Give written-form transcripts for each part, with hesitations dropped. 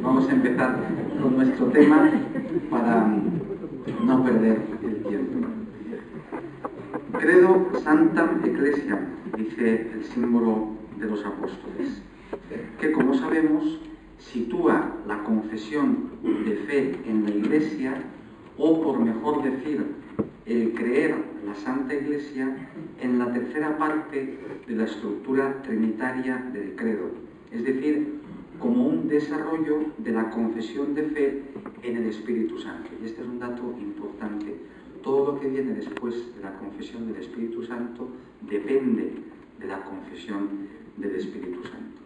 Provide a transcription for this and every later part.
vamos a empezar con nuestro tema para no perder el tiempo. Credo Sanctam Ecclesiam, dice el símbolo de los apóstoles, que como sabemos sitúa la confesión de fe en la Iglesia, o por mejor decir, el creer la Santa Iglesia en la tercera parte de la estructura trinitaria del credo, es decir, como un desarrollo de la confesión de fe en el Espíritu Santo. Y este es un dato importante. Todo lo que viene después de la confesión del Espíritu Santo depende de la confesión del Espíritu Santo.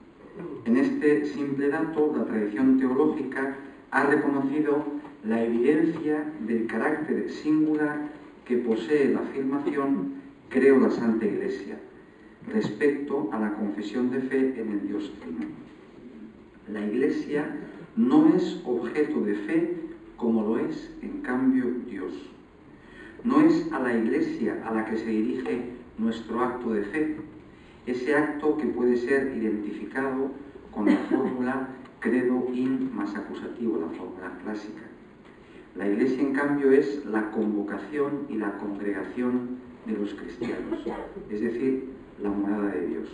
En este simple dato, la tradición teológica ha reconocido la evidencia del carácter singular que posee la afirmación «Creo la Santa Iglesia» respecto a la confesión de fe en el Dios Trino. La Iglesia no es objeto de fe como lo es, en cambio, Dios. No es a la Iglesia a la que se dirige nuestro acto de fe, ese acto que puede ser identificado con la fórmula credo in más acusativo, la fórmula clásica. La Iglesia, en cambio, es la convocación y la congregación de los cristianos, es decir, la morada de Dios.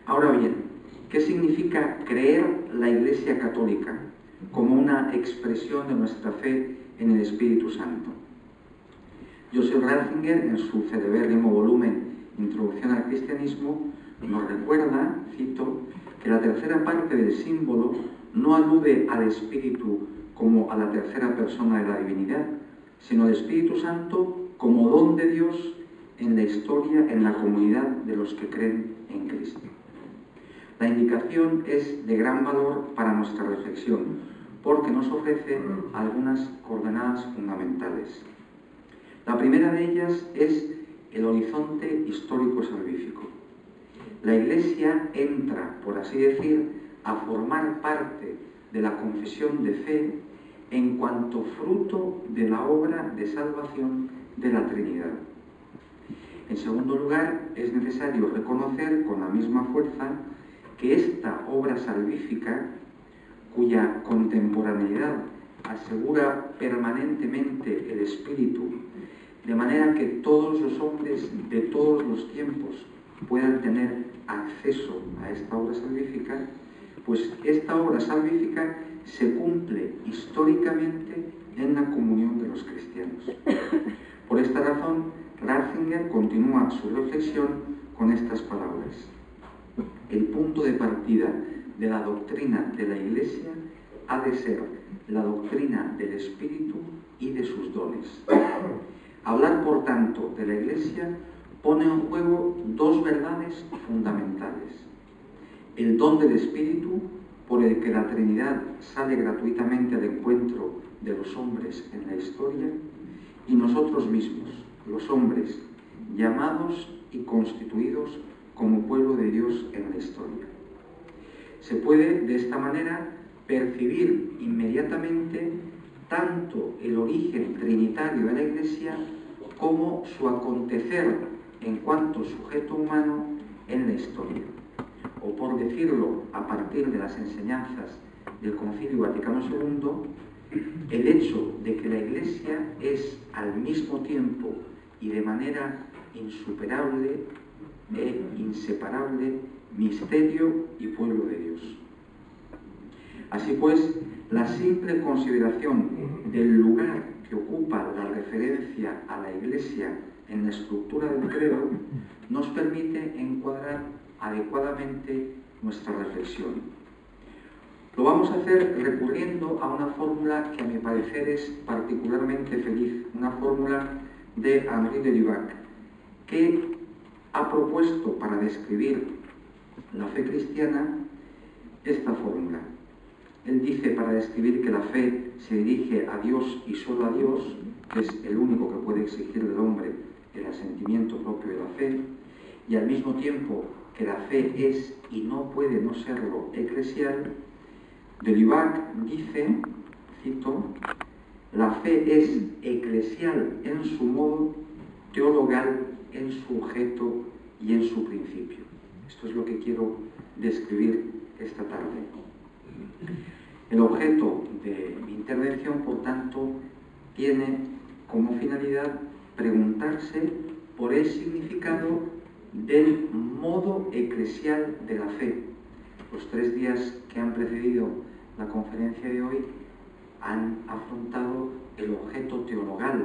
Ahora bien, ¿qué significa creer la Iglesia católica como una expresión de nuestra fe en el Espíritu Santo? Joseph Ratzinger, en su celebérrimo volumen Introducción al Cristianismo, nos recuerda, cito, que la tercera parte del símbolo no alude al Espíritu como a la tercera persona de la divinidad, sino al Espíritu Santo como don de Dios en la historia, en la comunidad de los que creen en Cristo. La indicación es de gran valor para nuestra reflexión, porque nos ofrece algunas coordenadas fundamentales. La primera de ellas es el horizonte histórico-salvífico. La Iglesia entra, por así decir, a formar parte de la confesión de fe en cuanto fruto de la obra de salvación de la Trinidad. En segundo lugar, es necesario reconocer con la misma fuerza que esta obra salvífica, cuya contemporaneidad asegura permanentemente el Espíritu, de manera que todos los hombres de todos los tiempos puedan tener acceso a esta obra salvífica, pues esta obra salvífica se cumple históricamente en la comunión de los cristianos. Por esta razón, Ratzinger continúa su reflexión con estas palabras. El punto de partida de la doctrina de la Iglesia ha de ser la doctrina del Espíritu y de sus dones. Hablar, por tanto, de la Iglesia pone en juego dos verdades fundamentales: el don del Espíritu, por el que la Trinidad sale gratuitamente al encuentro de los hombres en la historia, y nosotros mismos, los hombres, llamados y constituidos como pueblo de Dios en la historia. Se puede, de esta manera, percibir inmediatamente tanto el origen trinitario de la Iglesia como su acontecer en cuanto sujeto humano en la historia. O por decirlo a partir de las enseñanzas del Concilio Vaticano II, el hecho de que la Iglesia es al mismo tiempo y de manera insuperable e inseparable misterio y pueblo de Dios. Así pues, la simple consideración del lugar que ocupa la referencia a la Iglesia en la estructura del credo nos permite encuadrar adecuadamente nuestra reflexión. Lo vamos a hacer recurriendo a una fórmula que a mi parecer es particularmente feliz, una fórmula de Henri de Lubac, que ha propuesto para describir la fe cristiana esta fórmula. Él dice, para describir que la fe se dirige a Dios y solo a Dios, que es el único que puede exigir del hombre el asentimiento propio de la fe, y al mismo tiempo que la fe es y no puede no serlo eclesial, de Lubac dice, cito, la fe es eclesial en su modo, teologal en su objeto y en su principio. Esto es lo que quiero describir esta tarde. El objeto de mi intervención, por tanto, tiene como finalidad preguntarse por el significado del modo eclesial de la fe. Los 3 días que han precedido la conferencia de hoy han afrontado el objeto teologal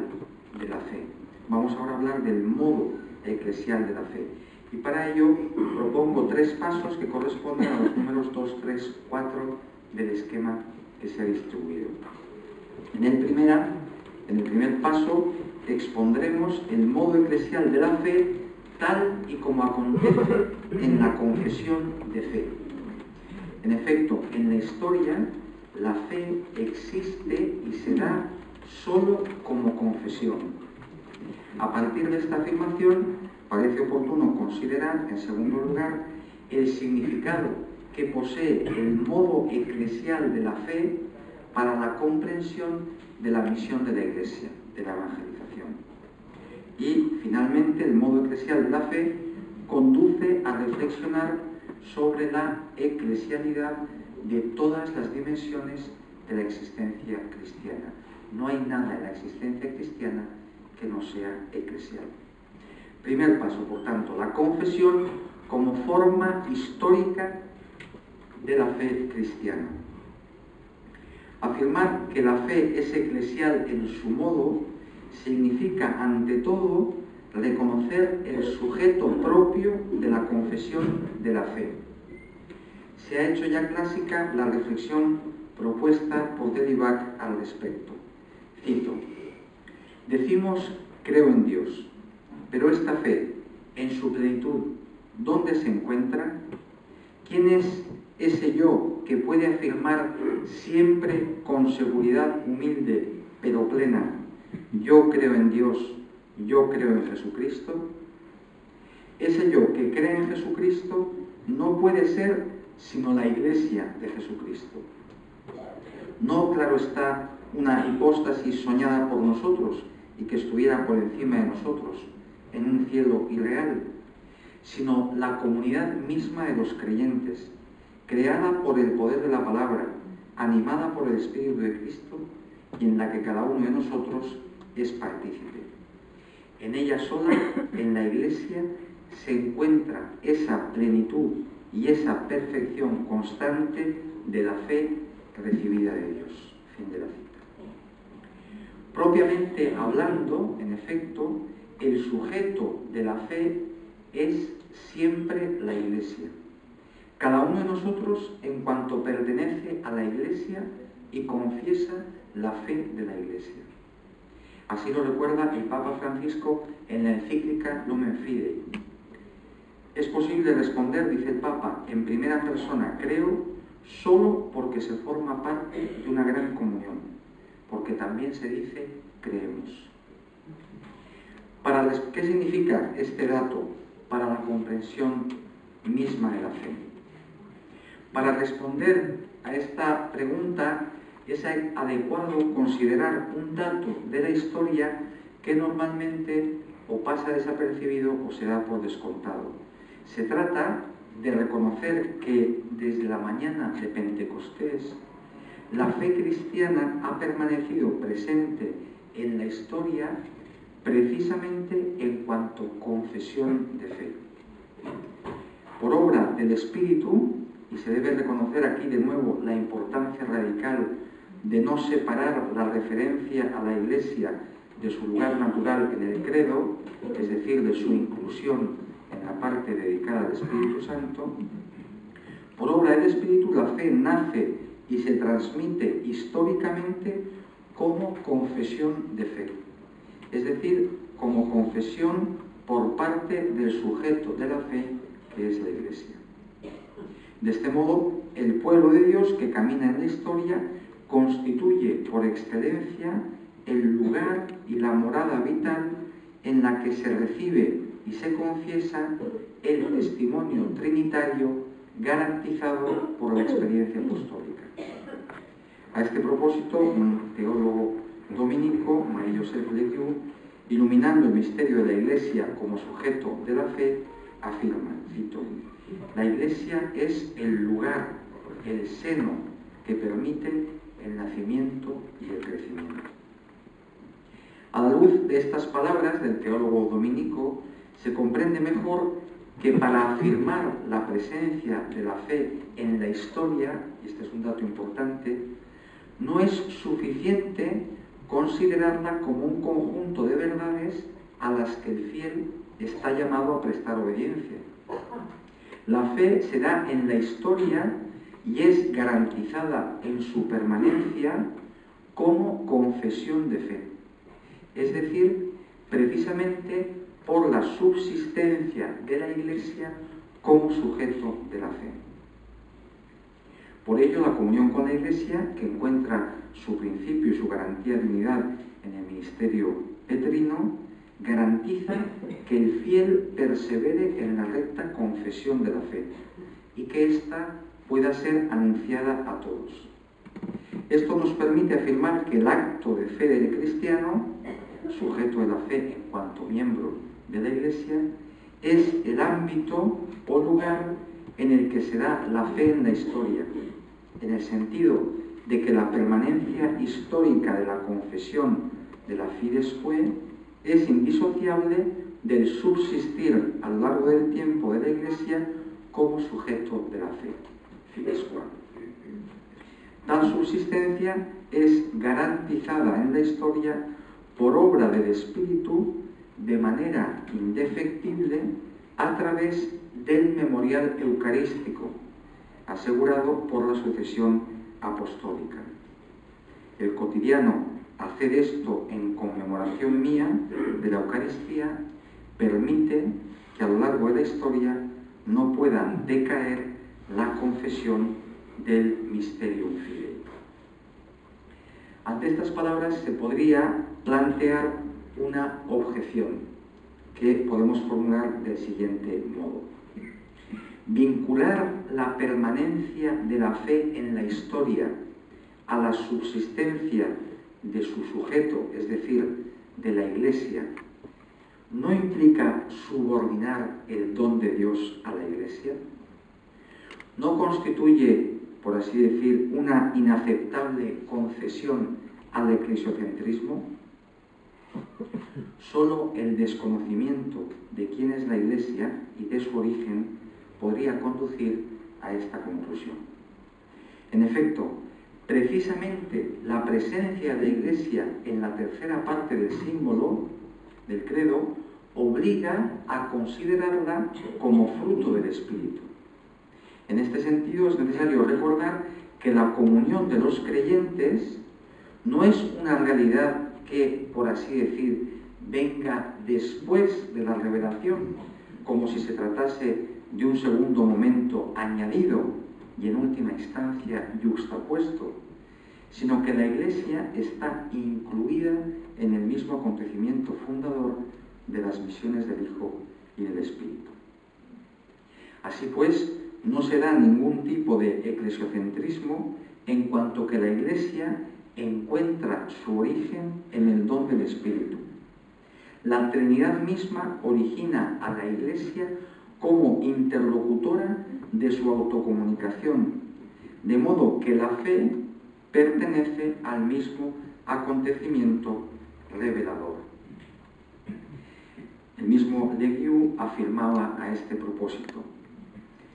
de la fe. Vamos ahora a hablar del modo eclesial de la fe. Y para ello propongo 3 pasos que corresponden a los números 2, 3, 4 del esquema que se ha distribuido. En el primer paso expondremos el modo eclesial de la fe tal y como acontece en la confesión de fe. En efecto, en la historia, la fe existe y se da solo como confesión. A partir de esta afirmación, parece oportuno considerar, en segundo lugar, el significado que posee el modo eclesial de la fe para la comprensión de la misión de la Iglesia, de la evangelización. Y, finalmente, el modo eclesial de la fe conduce a reflexionar sobre la eclesialidad de todas las dimensiones de la existencia cristiana. No hay nada en la existencia cristiana que no sea eclesial. Primer paso, por tanto, la confesión como forma histórica de la fe cristiana. Afirmar que la fe es eclesial en su modo significa, ante todo, reconocer el sujeto propio de la confesión de la fe. Se ha hecho ya clásica la reflexión propuesta por Delibac al respecto. Cito: decimos creo en Dios, pero esta fe, en su plenitud, ¿dónde se encuentra? ¿Quién es ese yo que puede afirmar siempre con seguridad humilde pero plena: yo creo en Dios, yo creo en Jesucristo? Ese yo que cree en Jesucristo no puede ser sino la Iglesia de Jesucristo. No, claro está, una hipóstasis soñada por nosotros y que estuviera por encima de nosotros, en un cielo irreal, sino la comunidad misma de los creyentes, creada por el poder de la palabra, animada por el Espíritu de Cristo, y en la que cada uno de nosotros es partícipe. En ella sola, en la Iglesia, se encuentra esa plenitud y esa perfección constante de la fe recibida de Dios. Fin de la cita. Propiamente hablando, en efecto, el sujeto de la fe es siempre la Iglesia. Cada uno de nosotros, en cuanto pertenece a la Iglesia y confiesa la fe de la Iglesia. Así lo recuerda el Papa Francisco en la encíclica Lumen Fidei. Es posible responder, dice el Papa, en primera persona, creo, solo porque se forma parte de una gran comunión, porque también se dice creemos. ¿Qué significa este dato para la comprensión misma de la fe? Para responder a esta pregunta es adecuado considerar un dato de la historia que normalmente o pasa desapercibido o se da por descontado. Se trata de reconocer que desde la mañana de Pentecostés la fe cristiana ha permanecido presente en la historia precisamente en cuanto confesión de fe. Por obra del Espíritu, y se debe reconocer aquí de nuevo la importancia radical de no separar la referencia a la Iglesia de su lugar natural en el credo, es decir, de su inclusión en la parte dedicada al Espíritu Santo. Por obra del Espíritu, la fe nace y se transmite históricamente como confesión de fe, es decir, como confesión por parte del sujeto de la fe, que es la Iglesia. De este modo, el pueblo de Dios que camina en la historia constituye por excelencia el lugar y la morada vital en la que se recibe y se confiesa el testimonio trinitario garantizado por la experiencia apostólica. A este propósito, un teólogo dominico, Marie-Joseph Ledoux, iluminando el misterio de la Iglesia como sujeto de la fe, afirma, cito: la Iglesia es el lugar, el seno que permiten el nacimiento y el crecimiento. A la luz de estas palabras del teólogo dominico, se comprende mejor que para afirmar la presencia de la fe en la historia, y este es un dato importante, no es suficiente considerarla como un conjunto de verdades a las que el fiel está llamado a prestar obediencia. La fe se da en la historia y es garantizada en su permanencia como confesión de fe, es decir, precisamente por la subsistencia de la Iglesia como sujeto de la fe. Por ello, la comunión con la Iglesia, que encuentra su principio y su garantía de unidad en el ministerio petrino, garantiza que el fiel persevere en la recta confesión de la fe y que ésta pueda ser anunciada a todos. Esto nos permite afirmar que el acto de fe del cristiano, sujeto de la fe en cuanto miembro de la Iglesia, es el ámbito o lugar en el que se da la fe en la historia, en el sentido de que la permanencia histórica de la confesión de la Fides Quae es indisociable del subsistir a lo largo del tiempo de la Iglesia como sujeto de la fe. Fides Quae. Tal subsistencia es garantizada en la historia por obra del Espíritu de manera indefectible a través del memorial eucarístico, asegurado por la sucesión apostólica. El cotidiano hacer esto en conmemoración mía de la Eucaristía permite que a lo largo de la historia no pueda decaer la confesión del Mysterium Fidei. Ante estas palabras se podría plantear una objeción que podemos formular del siguiente modo. Vincular la permanencia de la fe en la historia a la subsistencia de su sujeto, es decir, de la Iglesia, ¿no implica subordinar el don de Dios a la Iglesia? ¿No constituye, por así decir, una inaceptable concesión al eclesiocentrismo? Solo el desconocimiento de quién es la Iglesia y de su origen podría conducir a esta conclusión. En efecto, precisamente la presencia de la Iglesia en la tercera parte del símbolo del credo obliga a considerarla como fruto del Espíritu. En este sentido es necesario recordar que la comunión de los creyentes no es una realidad que, por así decir, venga después de la revelación, como si se tratase de un segundo momento añadido y en última instancia yuxtapuesto, sino que la Iglesia está incluida en el mismo acontecimiento fundador de las misiones del Hijo y del Espíritu. Así pues, no se da ningún tipo de eclesiocentrismo en cuanto que la Iglesia encuentra su origen en el don del Espíritu. La Trinidad misma origina a la Iglesia como interlocutora de su autocomunicación, de modo que la fe pertenece al mismo acontecimiento revelador. El mismo Leguiu afirmaba a este propósito: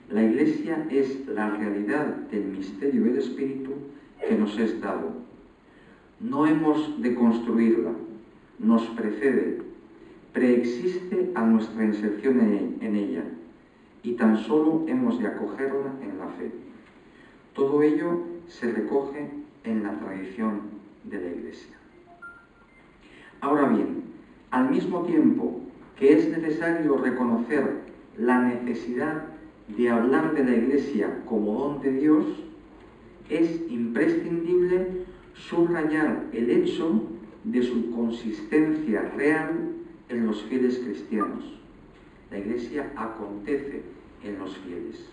la Iglesia es la realidad del misterio del Espíritu que nos es dado. No hemos de construirla, nos precede, preexiste a nuestra inserción en ella, y tan solo hemos de acogerla en la fe. Todo ello se recoge en la tradición de la Iglesia. Ahora bien, al mismo tiempo que es necesario reconocer la necesidad de hablar de la Iglesia como don de Dios, es imprescindible subrayar el hecho de su consistencia real en los fieles cristianos. La Iglesia acontece en los fieles.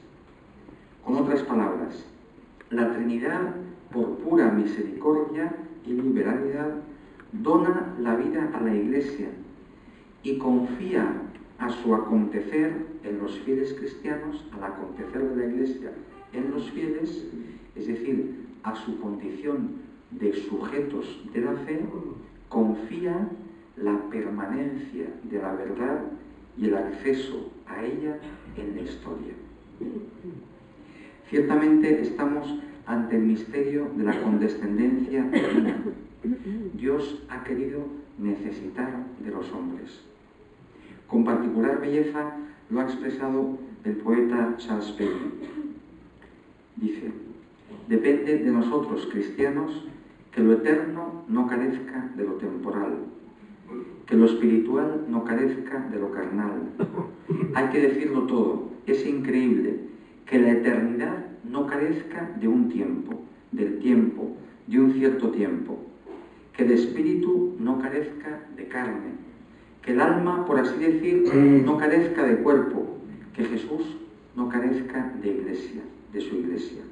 Con otras palabras, la Trinidad, por pura misericordia y liberalidad, dona la vida a la Iglesia y confía a su acontecer en los fieles cristianos, al acontecer de la Iglesia en los fieles, es decir, a su condición de sujetos de la fe, confía la permanencia de la verdad y el acceso a ella en la historia. Ciertamente estamos ante el misterio de la condescendencia divina. Dios ha querido necesitar de los hombres. Con particular belleza lo ha expresado el poeta Charles Peguy. Dice: depende de nosotros, cristianos, que lo eterno no carezca de lo temporal, que lo espiritual no carezca de lo carnal. Hay que decirlo todo. Es increíble que la eternidad no carezca de un tiempo, del tiempo, de un cierto tiempo, que el espíritu no carezca de carne, que el alma, por así decir, no carezca de cuerpo, que Jesús no carezca de iglesia, de su iglesia.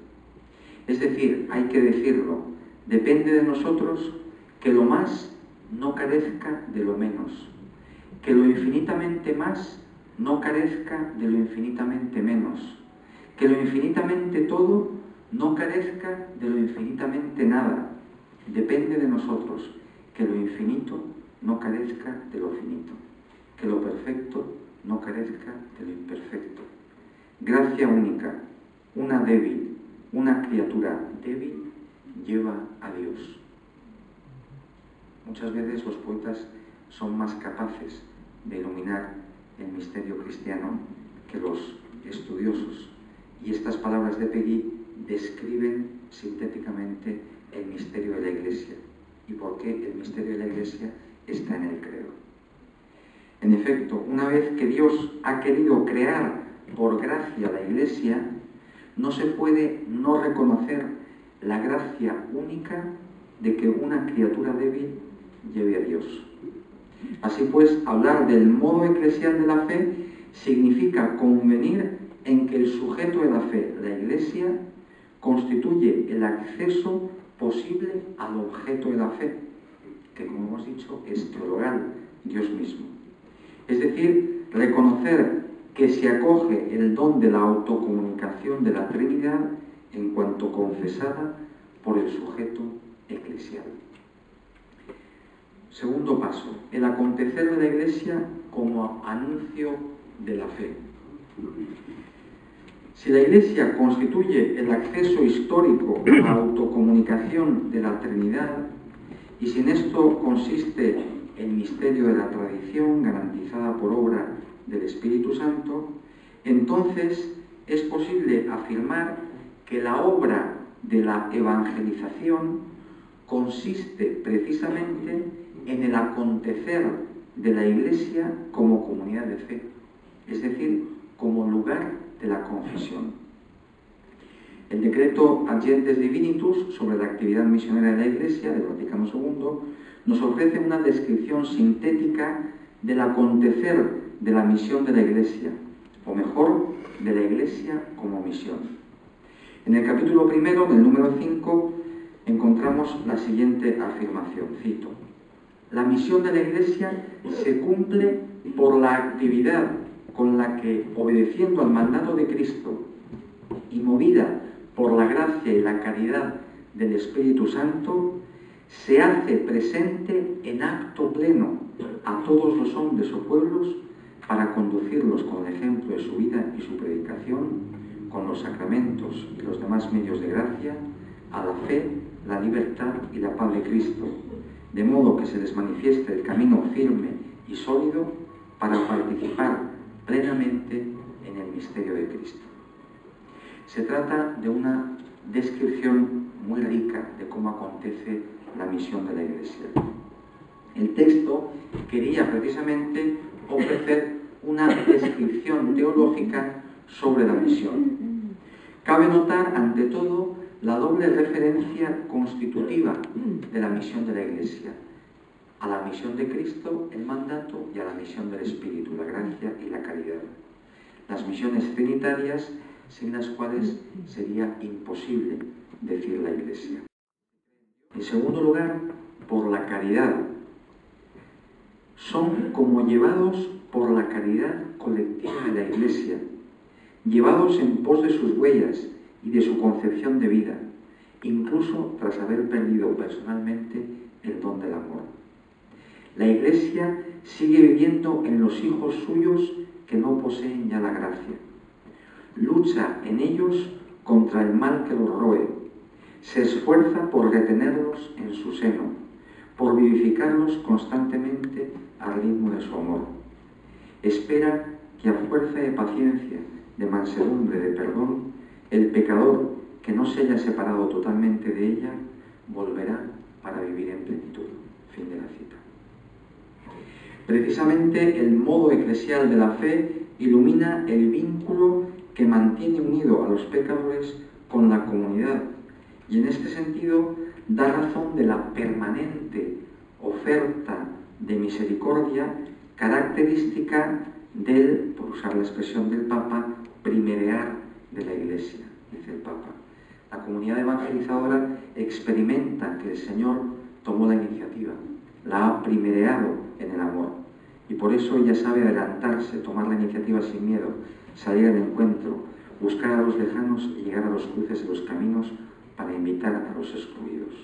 Es decir, hay que decirlo, depende de nosotros que lo más no carezca de lo menos, que lo infinitamente más no carezca de lo infinitamente menos, que lo infinitamente todo no carezca de lo infinitamente nada. Depende de nosotros que lo infinito no carezca de lo finito, que lo perfecto no carezca de lo imperfecto. Gracia única, una débil, una criatura débil lleva a Dios. Muchas veces los poetas son más capaces de iluminar el misterio cristiano que los estudiosos. Y estas palabras de Peguy describen sintéticamente el misterio de la Iglesia y por qué el misterio de la Iglesia está en el credo. En efecto, una vez que Dios ha querido crear por gracia la Iglesia, no se puede no reconocer la gracia única de que una criatura débil lleve a Dios. Así pues, hablar del modo eclesial de la fe significa convenir en que el sujeto de la fe, la Iglesia, constituye el acceso posible al objeto de la fe, que, como hemos dicho, es teologal, Dios mismo. Es decir, reconocer que se acoge el don de la autocomunicación de la Trinidad en cuanto confesada por el sujeto eclesial. Segundo paso, el acontecer de la Iglesia como anuncio de la fe. Si la Iglesia constituye el acceso histórico a la autocomunicación de la Trinidad, y si en esto consiste el misterio de la tradición garantizada por obra del Espíritu Santo, entonces es posible afirmar que la obra de la evangelización consiste precisamente en el acontecer de la Iglesia como comunidad de fe, es decir, como lugar de la confesión. El decreto Agentes Divinitus sobre la actividad misionera de la Iglesia del Vaticano II nos ofrece una descripción sintética del acontecer de la misión de la Iglesia, o mejor, de la Iglesia como misión. En el capítulo primero, en el número 5, encontramos la siguiente afirmación, cito: la misión de la Iglesia se cumple por la actividad con la que, obedeciendo al mandato de Cristo y movida por la gracia y la caridad del Espíritu Santo, se hace presente en acto pleno a todos los hombres o pueblos para conducirlos con el ejemplo de su vida y su predicación, con los sacramentos y los demás medios de gracia, a la fe, la libertad y la paz de Cristo, de modo que se les manifieste el camino firme y sólido para participar plenamente en el misterio de Cristo. Se trata de una descripción muy rica de cómo acontece la misión de la Iglesia. El texto quería precisamente ofrecer una descripción teológica sobre la misión. Cabe notar, ante todo, la doble referencia constitutiva de la misión de la Iglesia: a la misión de Cristo, el mandato, y a la misión del Espíritu, la gracia y la caridad. Las misiones trinitarias, sin las cuales sería imposible decir la Iglesia. En segundo lugar, por la caridad. Son como llevados por la caridad colectiva de la Iglesia, llevados en pos de sus huellas y de su concepción de vida, incluso tras haber perdido personalmente el don del amor. La Iglesia sigue viviendo en los hijos suyos que no poseen ya la gracia. Lucha en ellos contra el mal que los roe. Se esfuerza por retenerlos en su seno, por vivificarlos constantemente al ritmo de su amor. Espera que a fuerza de paciencia, de mansedumbre, de perdón, el pecador que no se haya separado totalmente de ella, volverá para vivir en plenitud. Fin de la cita. Precisamente el modo eclesial de la fe ilumina el vínculo que mantiene unido a los pecadores con la comunidad, y en este sentido da razón de la permanente oferta de misericordia característica del, por usar la expresión del Papa, primerear de la Iglesia, dice el Papa. La comunidad evangelizadora experimenta que el Señor tomó la iniciativa, la ha primereado en el amor, y por eso ella sabe adelantarse, tomar la iniciativa sin miedo, salir al encuentro, buscar a los lejanos y llegar a los cruces de los caminos para invitar a los excluidos.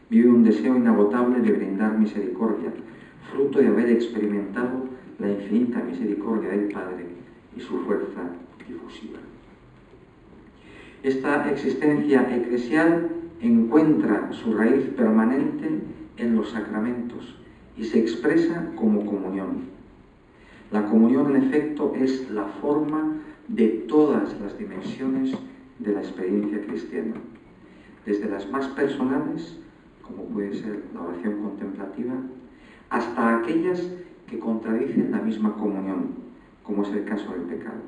Vive un deseo inagotable de brindar misericordia, fruto de haber experimentado la infinita misericordia del Padre y su fuerza difusiva. Esta existencia eclesial encuentra su raíz permanente en los sacramentos y se expresa como comunión. La comunión, en efecto, es la forma de todas las dimensiones de la experiencia cristiana, desde las más personales, como puede ser la oración contemplativa, hasta aquellas que contradicen la misma comunión, como es el caso del pecado.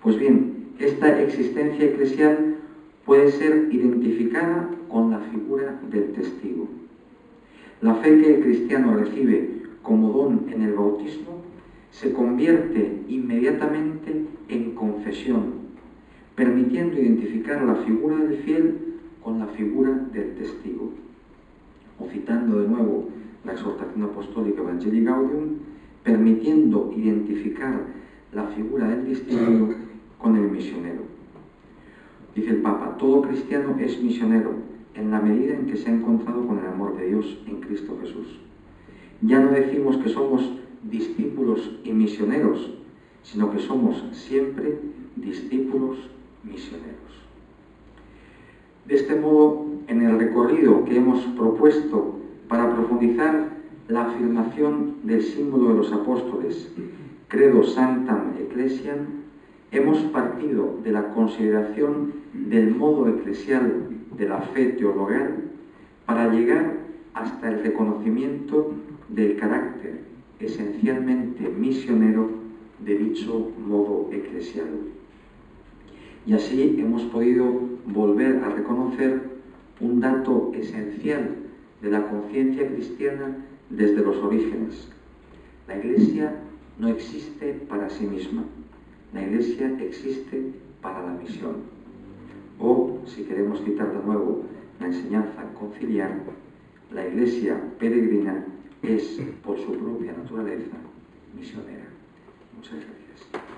Pues bien, esta existencia eclesial puede ser identificada con la figura del testigo. La fe que el cristiano recibe como don en el bautismo se convierte inmediatamente en confesión, permitiendo identificar la figura del fiel con la figura del testigo. O citando de nuevo la exhortación apostólica Evangelii Gaudium, permitiendo identificar la figura del discípulo con el misionero. Dice el Papa, todo cristiano es misionero en la medida en que se ha encontrado con el amor de Dios en Cristo Jesús. Ya no decimos que somos discípulos y misioneros, sino que somos siempre discípulos misioneros. De este modo, en el recorrido que hemos propuesto para profundizar la afirmación del símbolo de los apóstoles, Credo Sanctam Ecclesiam, hemos partido de la consideración del modo eclesial de la fe teologal para llegar hasta el reconocimiento del carácter esencialmente misionero de dicho modo eclesial. Y así hemos podido volver a reconocer un dato esencial de la conciencia cristiana desde los orígenes. La Iglesia no existe para sí misma. La Iglesia existe para la misión. O, si queremos citar de nuevo la enseñanza conciliar, la Iglesia peregrina es, por su propia naturaleza, misionera. Muchas gracias.